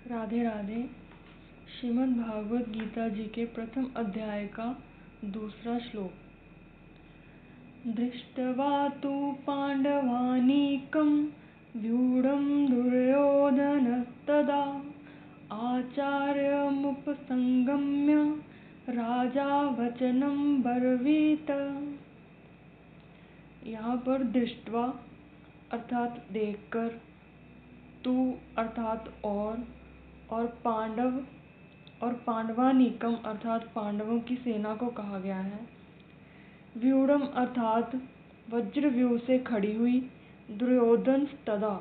राधे राधे। श्रीमद् भागवत गीता जी के प्रथम अध्याय का दूसरा श्लोक। दृष्ट्वा तु पाण्डवानीकं व्यूढं दुर्योधनस्तदा आचार्यमुपसंगम्य राजा वचनं ब्रवीत। यहाँ पर दृष्ट्वा अर्थात देखकर, तु अर्थात और पांडव और पांडवानीकम अर्थात पांडवों की सेना को कहा गया है। व्यूढ़म अर्थात वज्रव्यूह से खड़ी हुई, दुर्योधन तदा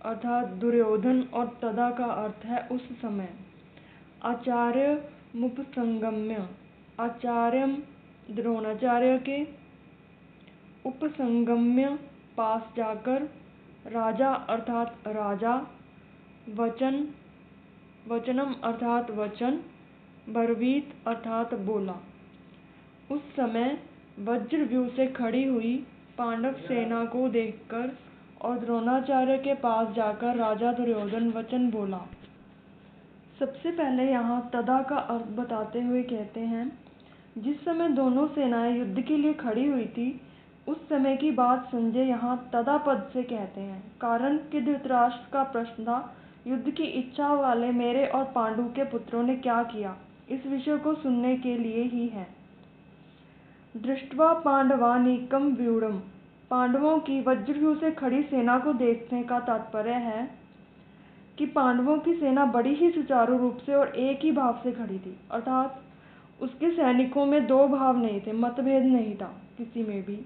अर्थात दुर्योधन और तदा का अर्थ है उस समय। आचार्य मुपसंगम्य आचार्यम द्रोणाचार्य के, उपसंगम्य पास जाकर, राजा अर्थात राजा, वचनम अर्थात वचन, ब्रवीत अर्थात बोला। उस समय वज्रव्यूह से खड़ी हुई पांडव सेना को देखकर और द्रोणाचार्य के पास जाकर राजा दुर्योधन वचन बोला। सबसे पहले यहाँ तदा का अर्थ बताते हुए कहते हैं, जिस समय दोनों सेनाएं युद्ध के लिए खड़ी हुई थी उस समय की बात संजय यहाँ तदा पद से कहते हैं। कारण कि धृतराष्ट्र का प्रश्न था, युद्ध की इच्छा वाले मेरे और पांडु के पुत्रों ने क्या किया, इस विषय को सुनने के लिए ही है। दृष्ट्वा पांडवानीकम व्यूढ़म, पांडवों की वज्रव्यूह से खड़ी सेना को देखने का तात्पर्य है कि पांडवों की सेना बड़ी ही सुचारू रूप से और एक ही भाव से खड़ी थी, अर्थात उसके सैनिकों में दो भाव नहीं थे, मतभेद नहीं था किसी में भी।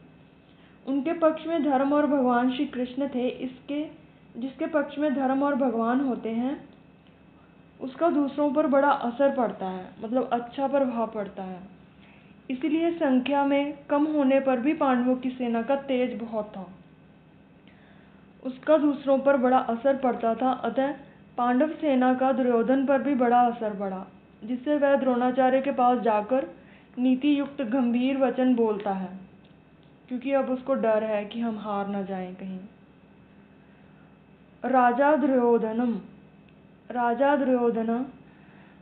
उनके पक्ष में धर्म और भगवान श्री कृष्ण थे। जिसके पक्ष में धर्म और भगवान होते हैं उसका दूसरों पर बड़ा असर पड़ता है, मतलब अच्छा प्रभाव पड़ता है। इसलिए संख्या में कम होने पर भी पांडवों की सेना का तेज बहुत था, उसका दूसरों पर बड़ा असर पड़ता था। अतः पांडव सेना का दुर्योधन पर भी बड़ा असर पड़ा, जिससे वह द्रोणाचार्य के पास जाकर नीति युक्त गंभीर वचन बोलता है, क्योंकि अब उसको डर है कि हम हार न जाएं कहीं। राजा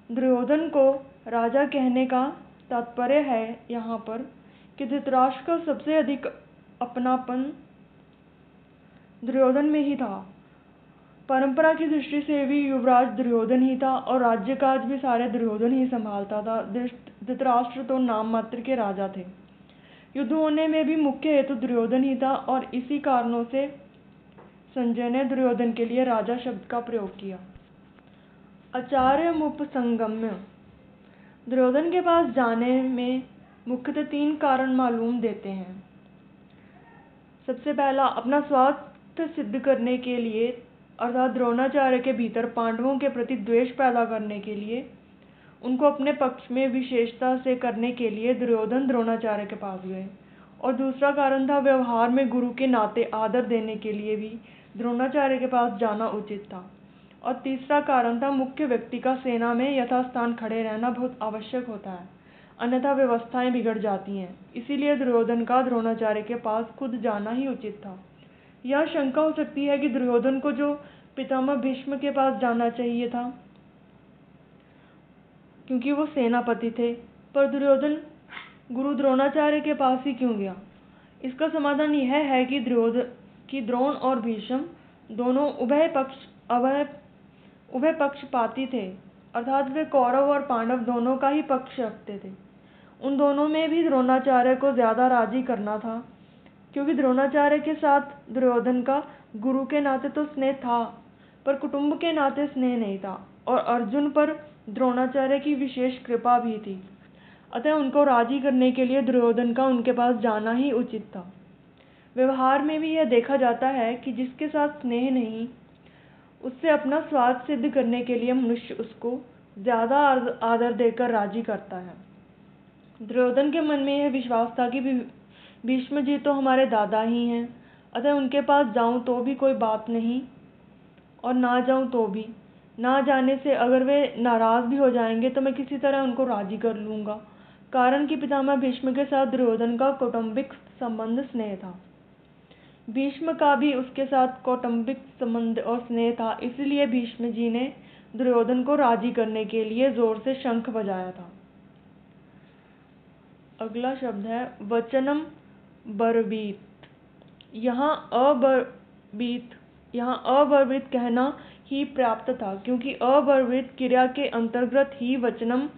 दुर्योधन को राजा कहने का तात्पर्य है यहाँ पर कि धृतराष्ट्र का सबसे अधिक अपनापन दुर्योधन में ही था। परंपरा की दृष्टि से भी युवराज दुर्योधन ही था और राज्यकाज भी सारे दुर्योधन ही संभालता था। धृतराष्ट्र तो नाम मात्र के राजा थे। युद्ध होने में भी मुख्य हेतु दुर्योधन ही था और इसी कारणों से संजय ने दुर्योधन के लिए राजा शब्द का प्रयोग किया। आचार्यमुपसंगम्य, दुर्योधन के पास जाने में मुख्यतः तीन कारण मालूम देते हैं। सबसे पहला, अपना स्वार्थ सिद्ध करने के लिए, अर्थात द्रोणाचार्य के भीतर पांडवों के प्रति द्वेष पैदा करने के लिए, उनको अपने पक्ष में विशेषता से करने के लिए दुर्योधन द्रोणाचार्य के पास गए। और दूसरा कारण था व्यवहार में गुरु के नाते आदर देने के लिए भी द्रोणाचार्य के पास जाना उचित था। और तीसरा कारण था मुख्य व्यक्ति का सेना में यथास्थान खड़े रहना बहुत आवश्यक होता है, अन्यथा व्यवस्थाएं बिगड़ जाती हैं। इसीलिए दुर्योधन का द्रोणाचार्य के पास खुद जाना ही उचित था। यह शंका हो सकती है कि दुर्योधन को जो पितामह भीष्म के पास जाना चाहिए था, क्योंकि वो सेनापति थे, पर दुर्योधन गुरु द्रोणाचार्य के पास ही क्यों गया। इसका समाधान यह है कि द्रोण और भीष्म दोनों उभय पक्षपाती थे, अर्थात वे कौरव और पांडव दोनों का ही पक्ष रखते थे। उन दोनों में भी द्रोणाचार्य को ज्यादा राजी करना था, क्योंकि द्रोणाचार्य के साथ दुर्योधन का गुरु के नाते तो स्नेह था, पर कुटुंब के नाते स्नेह नहीं था। और अर्जुन पर द्रोणाचार्य की विशेष कृपा भी थी, अतः उनको राजी करने के लिए दुर्योधन का उनके पास जाना ही उचित था। व्यवहार में भी यह देखा जाता है कि जिसके साथ स्नेह नहीं, उससे अपना स्वार्थ सिद्ध करने के लिए मनुष्य उसको ज्यादा आदर देकर राजी करता है। दुर्योधन के मन में यह विश्वास था कि भीष्म जी तो हमारे दादा ही हैं, अतः उनके पास जाऊं तो भी कोई बात नहीं और ना जाऊं तो भी। ना जाने से अगर वे नाराज भी हो जाएंगे तो मैं किसी तरह उनको राजी कर लूंगा। कारण कि पितामह भीष्म के साथ दुर्योधन का कौटुंबिक संबंध स्नेह था। भीष्म का भी उसके साथ कौटुंबिक संबंध और स्नेह था, इसलिए भीष्म जी ने दुर्योधन को राजी करने के लिए जोर से शंख बजाया था। अगला शब्द है वचनम ब्रवीत। यहाँ अब्रवीत कहना ही प्राप्त था, क्योंकि अब्रवीत क्रिया के अंतर्गत ही वचनम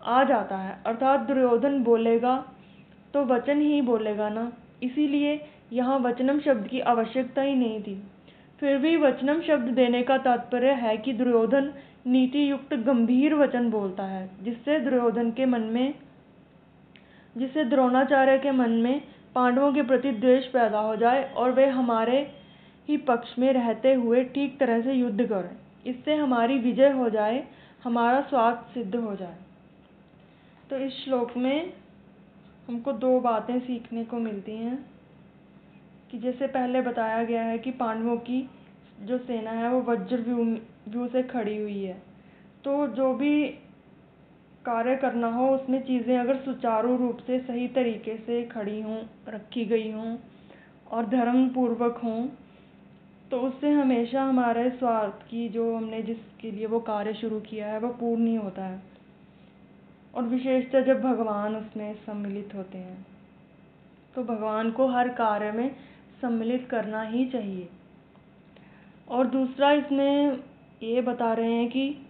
आ जाता है, अर्थात दुर्योधन बोलेगा तो वचन ही बोलेगा ना, इसीलिए यहाँ वचनम शब्द की आवश्यकता ही नहीं थी। फिर भी वचनम शब्द देने का तात्पर्य है कि दुर्योधन नीति युक्त गंभीर वचन बोलता है, जिससे द्रोणाचार्य के मन में पांडवों के प्रति द्वेष पैदा हो जाए और वे हमारे ही पक्ष में रहते हुए ठीक तरह से युद्ध करें। इससे हमारी विजय हो जाए, हमारा स्वार्थ सिद्ध हो जाए। तो इस श्लोक में हमको दो बातें सीखने को मिलती हैं कि जैसे पहले बताया गया है कि पांडवों की जो सेना है वो वज्रव्यूह से खड़ी हुई है, तो जो भी कार्य करना हो उसमें चीज़ें अगर सुचारू रूप से सही तरीके से खड़ी हों, रखी गई हों और धर्म पूर्वक हों, तो उससे हमेशा हमारे स्वार्थ की जो हमने जिसके लिए वो कार्य शुरू किया है वो पूर्ण ही होता है, और विशेषतः जब भगवान उसमें सम्मिलित होते हैं तो भगवान को हर कार्य में सम्मिलित करना ही चाहिए। और दूसरा इसमें ये बता रहे हैं कि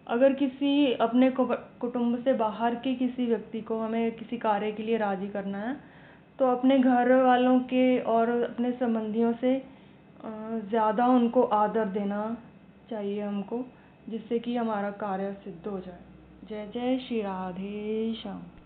अगर किसी अपने कुटुंब से बाहर के किसी व्यक्ति को हमें किसी कार्य के लिए राजी करना है, तो अपने घर वालों के और अपने संबंधियों से ज़्यादा उनको आदर देना चाहिए हमको, जिससे कि हमारा कार्य सिद्ध हो जाए। जय जय श्री राधे श्याम।